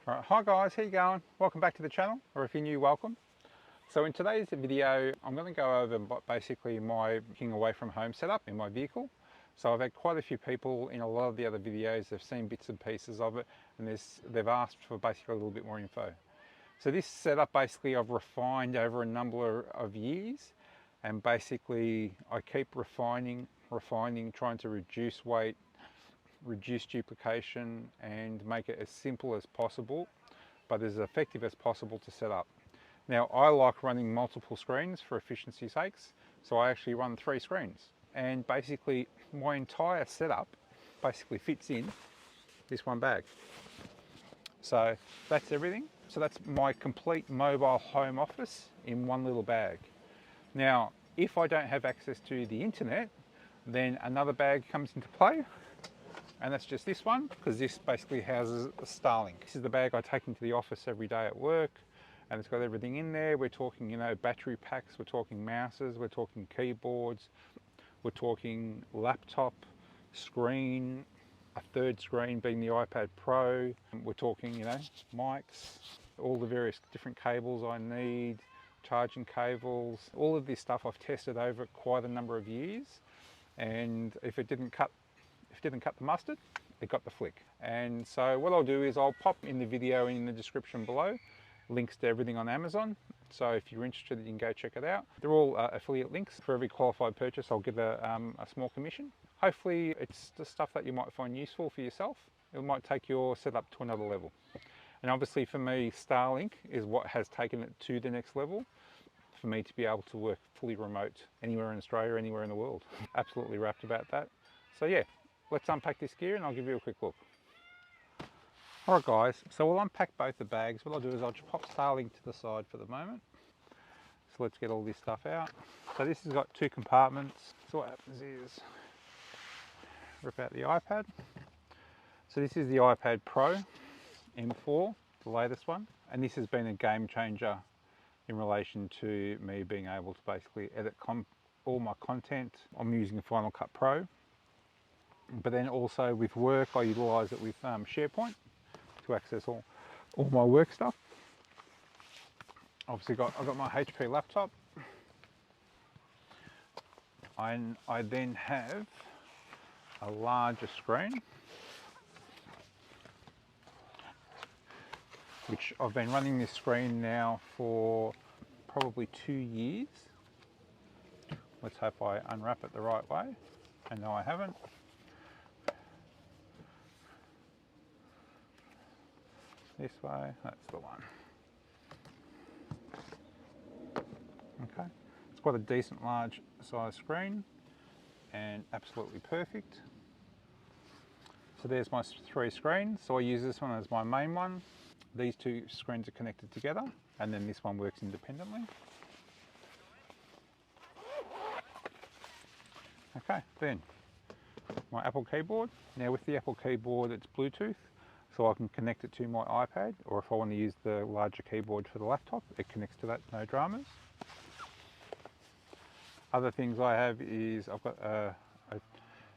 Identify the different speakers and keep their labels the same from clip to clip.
Speaker 1: Alright, hi guys, how you going? Welcome back to the channel, or if you're new, welcome. So in today's video, I'm going to go over basically my working away from home setup in my vehicle. So I've had quite a few people in a lot of the other videos, they've seen bits and pieces of it, and they've asked for basically a little bit more info. So this setup basically I've refined over a number of years, and basically I keep refining, trying to reduce weight, reduce duplication and make it as simple as possible but as effective as possible to set up. Now I like running multiple screens for efficiency's sakes, so I actually run 3 screens, and basically my entire setup basically fits in this one bag. So that's everything. So that's my complete mobile home office in one little bag. Now if I don't have access to the internet, then another bag comes into play, and that's just this one, because this basically houses a Starlink. This is the bag I take into the office every day at work, and it's got everything in there. We're talking, battery packs, we're talking mouses, we're talking keyboards, we're talking laptop, screen, a third screen being the iPad Pro. We're talking, mics, all the various different cables I need, charging cables. All of this stuff I've tested over quite a number of years, and if it didn't cut the mustard, it got the flick. And so what I'll do is I'll pop in the video in the description below links to everything on Amazon, so if you're interested you can go check it out. They're all affiliate links. For every qualified purchase I'll give a small commission. Hopefully it's the stuff that you might find useful for yourself. It might take your setup to another level, and obviously for me Starlink is what has taken it to the next level for me to be able to work fully remote anywhere in Australia, anywhere in the world. Absolutely rapt about that. So yeah, let's unpack this gear and I'll give you a quick look. Alright guys, so we'll unpack both the bags. What I'll do is I'll just pop Starlink to the side for the moment. So let's get all this stuff out. So this has got 2 compartments. So what happens is, rip out the iPad. So this is the iPad Pro M4, the latest one. And this has been a game changer in relation to me being able to basically edit all my content. I'm using Final Cut Pro. But then also with work I utilise it with SharePoint to access all my work stuff. Obviously I've got my HP laptop, and I then have a larger screen which I've been running this screen now for probably 2 years. Let's hope I unwrap it the right way, and no I haven't. This way, that's the one. Okay, it's quite a decent large size screen and absolutely perfect. So there's my 3 screens. So I use this one as my main one. These 2 screens are connected together, and then this one works independently. Okay, then my Apple keyboard. Now with the Apple keyboard it's Bluetooth, so I can connect it to my iPad, or if I want to use the larger keyboard for the laptop, it connects to that, no dramas. Other things I have is I've got a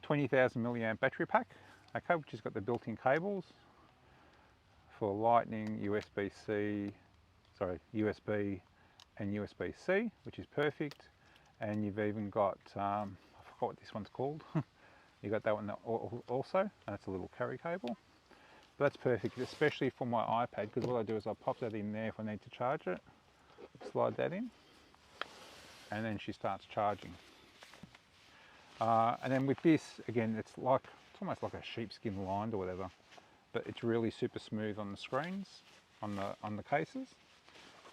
Speaker 1: 20,000 milliamp battery pack, okay, which has got the built-in cables for Lightning, USB and USB-C, which is perfect. And you've even got, I forgot what this one's called. You got that one also, and that's a little carry cable. But that's perfect, especially for my iPad, because what I do is I pop that in there if I need to charge it, slide that in, and then she starts charging. And then with this, again, it's almost like a sheepskin lined or whatever, but it's really super smooth on the screens, on the cases.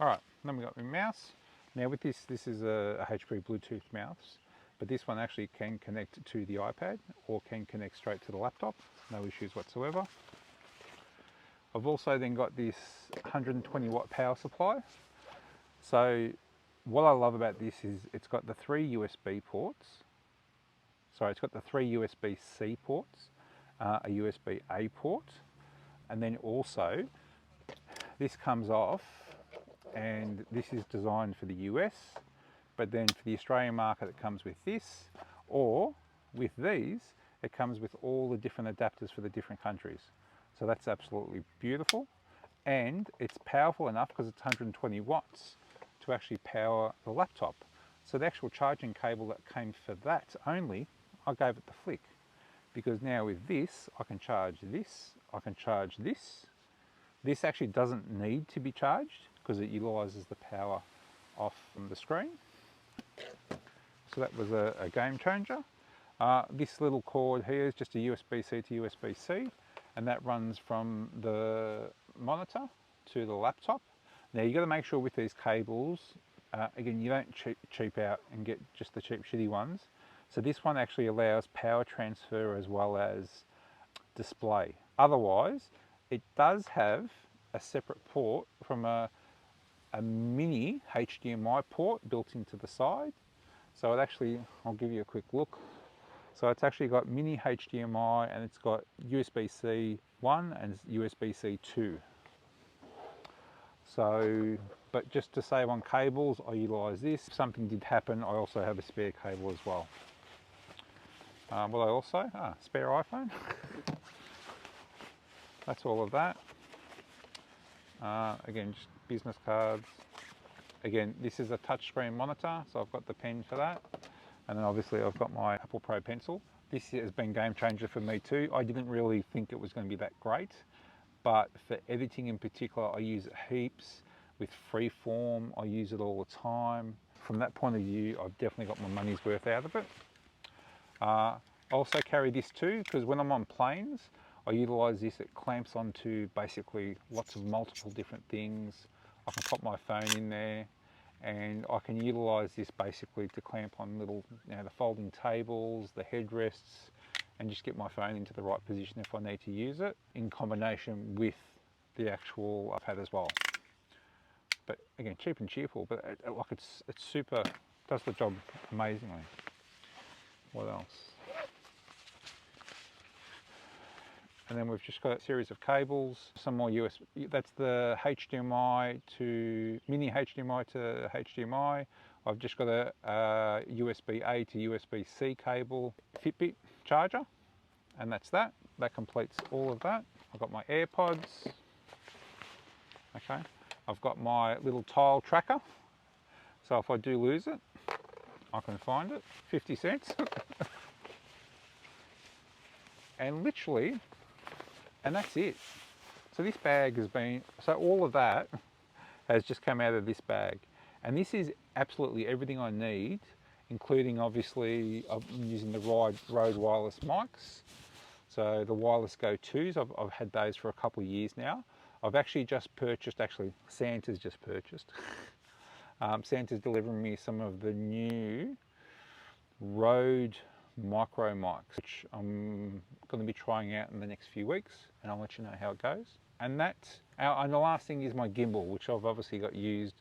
Speaker 1: All right, then we got my mouse. Now with this is a HP Bluetooth mouse, but this one actually can connect to the iPad or can connect straight to the laptop, no issues whatsoever. I've also then got this 120 watt power supply. So what I love about this is it's got the 3 USB ports. Sorry, it's got the 3 USB-C ports, a USB-A port, and then also this comes off, and this is designed for the US, but then for the Australian market it comes with this, or with these it comes with all the different adapters for the different countries. So that's absolutely beautiful. and it's powerful enough because it's 120 watts to actually power the laptop. So the actual charging cable that came for that only, I gave it the flick, because now with this I can charge this, I can charge this. This actually doesn't need to be charged because it utilises the power off the screen. So that was a game changer. This little cord here is just a USB-C to USB-C, and that runs from the monitor to the laptop. Now you got to make sure with these cables, again, you don't cheap out and get just the cheap shitty ones. So this one actually allows power transfer as well as display. Otherwise, it does have a separate port from a mini HDMI port built into the side. So it actually, I'll give you a quick look. So it's actually got mini HDMI and it's got USB-C 1 and USB-C 2. So, but just to save on cables, I utilise this. If something did happen, I also have a spare cable as well. What I also, spare iPhone. That's all of that. Again, just business cards. Again, this is a touchscreen monitor, so I've got the pen for that. And then obviously I've got my Apple Pro pencil. This has been a game changer for me too. I didn't really think it was going to be that great, but for editing in particular, I use it heaps. With freeform, I use it all the time. From that point of view, I've definitely got my money's worth out of it. I also carry this too, because when I'm on planes, I utilise this. It clamps onto basically lots of multiple different things. I can pop my phone in there, and I can utilise this basically to clamp on little, the folding tables, the headrests, and just get my phone into the right position if I need to use it, in combination with the actual iPad as well. But again, cheap and cheerful, but it's super, does the job amazingly. What else? And then we've just got a series of cables, some more USB, that's the HDMI to, mini HDMI to HDMI. I've just got a USB-A to USB-C cable, Fitbit charger, and that's that. That completes all of that. I've got my AirPods, okay. I've got my little tile tracker, so if I do lose it, I can find it, 50 cents. And literally, and that's it. So this bag has been, so all of that has just come out of this bag. And this is absolutely everything I need, including obviously, I'm using the Rode wireless mics. So the wireless Go 2s, I've had those for a couple of years now. I've actually just purchased, Santa's just purchased. Santa's delivering me some of the new Rode micro mics, which I'm going to be trying out in the next few weeks, and I'll let you know how it goes. And and the last thing is my gimbal, which I've obviously got used.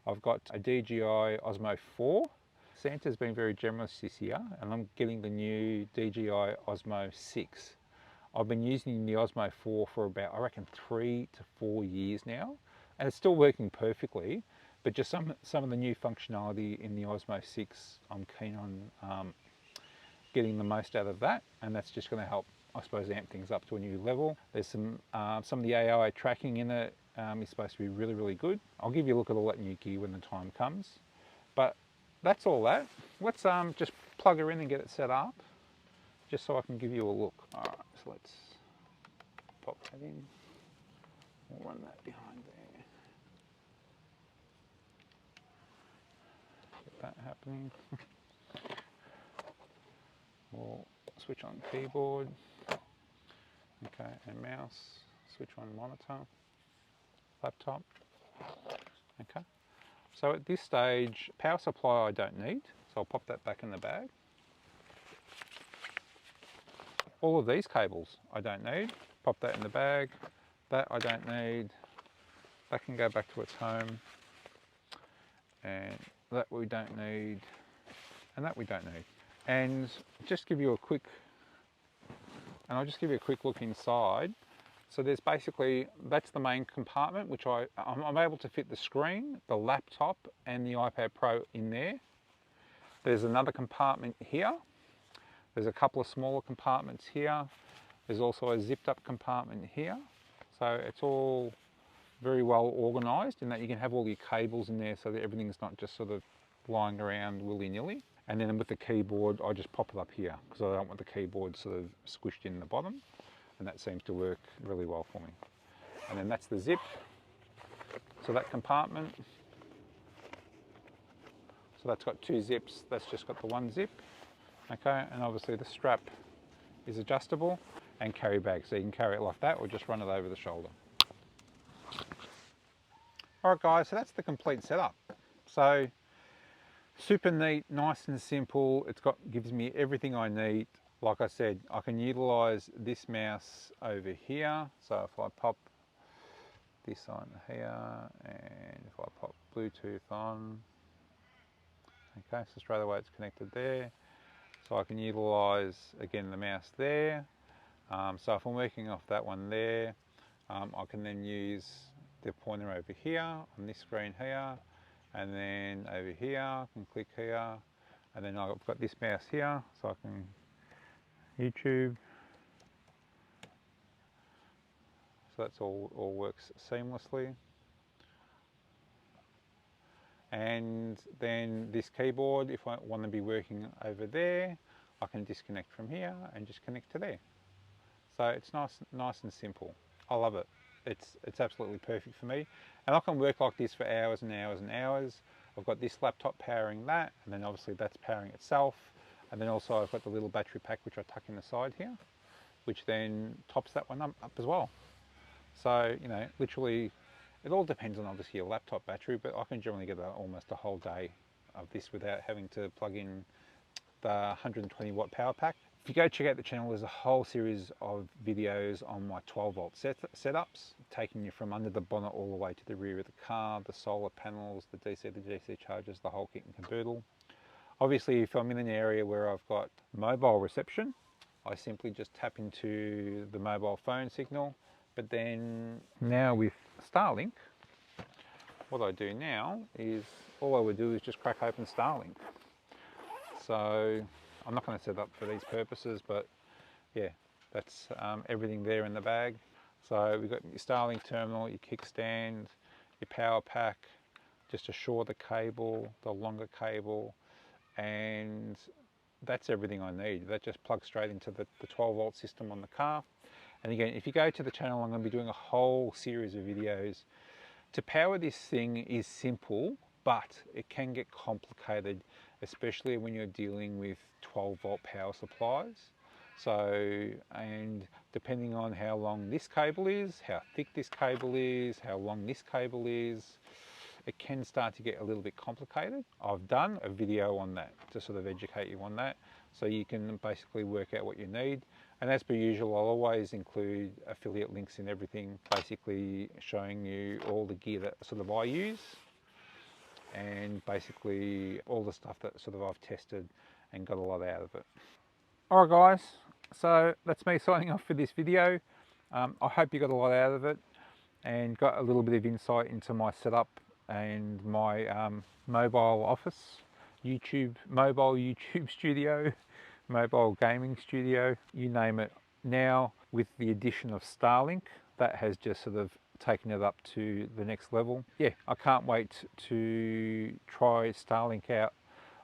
Speaker 1: I've got a DJI Osmo 4. Santa's been very generous this year, and I'm getting the new DJI Osmo 6. I've been using the Osmo 4 for about, I reckon, 3 to 4 years now, and it's still working perfectly, but just some of the new functionality in the Osmo 6, I'm keen on getting the most out of that, and that's just going to help, I suppose, amp things up to a new level. There's some of the AI tracking in it is supposed to be really, really good. I'll give you a look at all that new gear when the time comes, but that's all that. Let's just plug her in and get it set up, just so I can give you a look. All right, so let's pop that in. We'll run that behind there. Get that happening. We'll switch on keyboard, okay, and mouse, switch on monitor, laptop, okay. So at this stage, power supply I don't need, so I'll pop that back in the bag. All of these cables I don't need, pop that in the bag. That I don't need, that can go back to its home. And that we don't need, and that we don't need. And just give you a quick, I'll just give you a quick look inside. So there's basically, that's the main compartment, which I'm able to fit the screen, the laptop, and the iPad Pro in there. There's another compartment here. There's a couple of smaller compartments here. There's also a zipped up compartment here. So it's all very well organised in that you can have all your cables in there so that everything's not just sort of lying around willy-nilly. And then with the keyboard, I just pop it up here because I don't want the keyboard sort of squished in the bottom, and that seems to work really well for me. And then that's the zip. So that compartment, so that's got two zips, that's just got the one zip. Okay, and obviously the strap is adjustable and carry bag, so you can carry it like that or just run it over the shoulder. All right guys, so that's the complete setup. So super neat, nice and simple. Gives me everything I need. Like I said, I can utilize this mouse over here. So if I pop this on here and if I pop Bluetooth on, okay, so straight away it's connected there. So I can utilize again the mouse there. So if I'm working off that one there, I can then use the pointer over here on this screen here, and then over here I can click here, and then I've got this mouse here, so I can YouTube. So that's all works seamlessly. And then this keyboard, if I want to be working over there, I can disconnect from here and just connect to there. So it's nice and simple. I love it. It's absolutely perfect for me. And I can work like this for hours and hours and hours. I've got this laptop powering that, and then obviously that's powering itself. And then also I've got the little battery pack which I tuck in the side here, which then tops that one up as well. So, you know, literally, it all depends on obviously your laptop battery, but I can generally get almost a whole day of this without having to plug in the 120 watt power pack. If you go check out the channel, there's a whole series of videos on my 12 volt setups, taking you from under the bonnet all the way to the rear of the car, the solar panels, the DC chargers, the whole kit and caboodle. Obviously, if I'm in an area where I've got mobile reception, I simply just tap into the mobile phone signal. But then now with Starlink, what I do now is all I would do is just crack open Starlink. So I'm not going to set up for these purposes, but yeah, that's everything there in the bag. So we've got your Starlink terminal, your kickstand, your power pack, just a shorter cable, the longer cable, and that's everything I need. That just plugs straight into the 12 volt system on the car. And again, if you go to the channel, I'm going to be doing a whole series of videos. To power this thing is simple, but it can get complicated, especially when you're dealing with 12 volt power supplies. So, and depending on how long this cable is, how thick this cable is, how long this cable is, it can start to get a little bit complicated. I've done a video on that to sort of educate you on that, so you can basically work out what you need. And as per usual, I'll always include affiliate links in everything, basically showing you all the gear that sort of I use and basically all the stuff that sort of I've tested and got a lot out of it. All right guys, so that's me signing off for this video. I hope you got a lot out of it and got a little bit of insight into my setup and my mobile office, mobile YouTube studio, mobile gaming studio, you name it. Now with the addition of Starlink, that has just sort of taken it up to the next level. Yeah, I can't wait to try Starlink out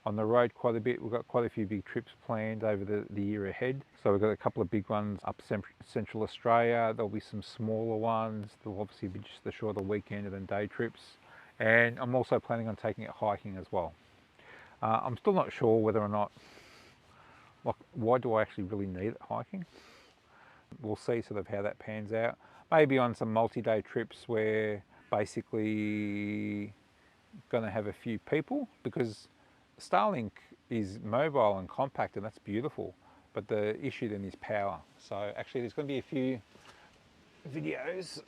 Speaker 1: on the road quite a bit. We've got quite a few big trips planned over the year ahead. So we've got a couple of big ones up Central Australia. There'll be some smaller ones. There'll obviously be just the shorter weekend and day trips. And I'm also planning on taking it hiking as well. I'm still not sure whether or not, like, why do I actually really need it hiking? We'll see sort of how that pans out. Maybe on some multi-day trips where basically going to have a few people, because Starlink is mobile and compact and that's beautiful, but the issue then is power. So actually there's going to be a few videos.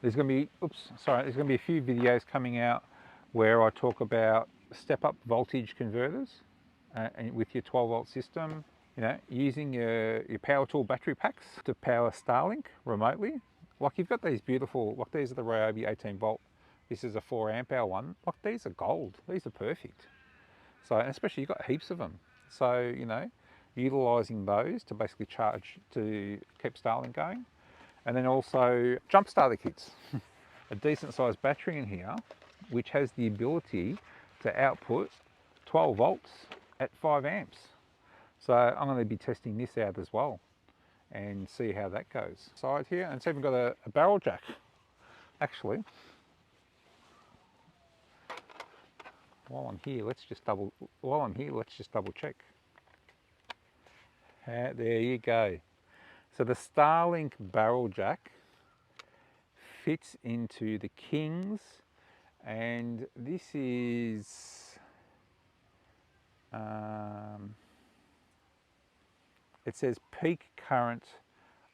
Speaker 1: There's going to be a few videos coming out where I talk about step-up voltage converters and with your 12 volt system, you know, using your power tool battery packs to power Starlink remotely. Like you've got these beautiful, like these are the Ryobi 18 volt. This is a 4 amp hour one. Like these are gold. These are perfect. So, and especially you've got heaps of them. So, you know, utilising those to basically charge to keep Starlink going. And then also jump starter kits. A decent sized battery in here, which has the ability to output 12 volts at 5 amps. So I'm going to be testing this out as well and see how that goes. Side here, and it's even got a barrel jack. Actually, while I'm here, let's just double check. There you go. So the Starlink barrel jack fits into the King's, and this is it says peak current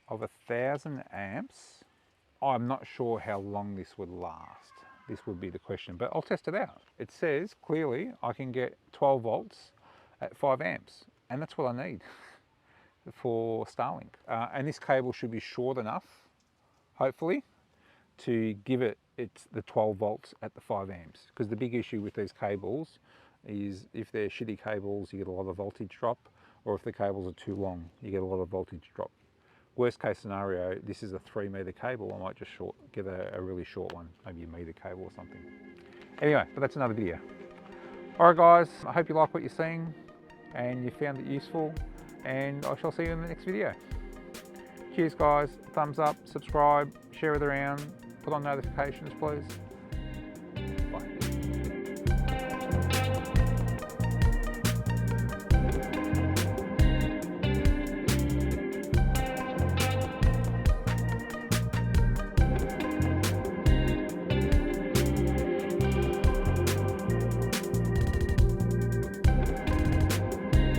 Speaker 1: of 1000 amps. I'm not sure how long this would last. This would be the question, but I'll test it out. It says clearly I can get 12 volts at 5 amps, and that's what I need for Starlink. And this cable should be short enough, hopefully, to give it the 12 volts at the 5 amps. Because the big issue with these cables is if they're shitty cables, you get a lot of voltage drop, or if the cables are too long, you get a lot of voltage drop. Worst case scenario, this is a 3 meter cable. I might just get a really short one, maybe a meter cable or something. Anyway, but that's another video. All right, guys, I hope you like what you're seeing and you found it useful, and I shall see you in the next video. Cheers, guys. Thumbs up, subscribe, share it around, put on notifications, please.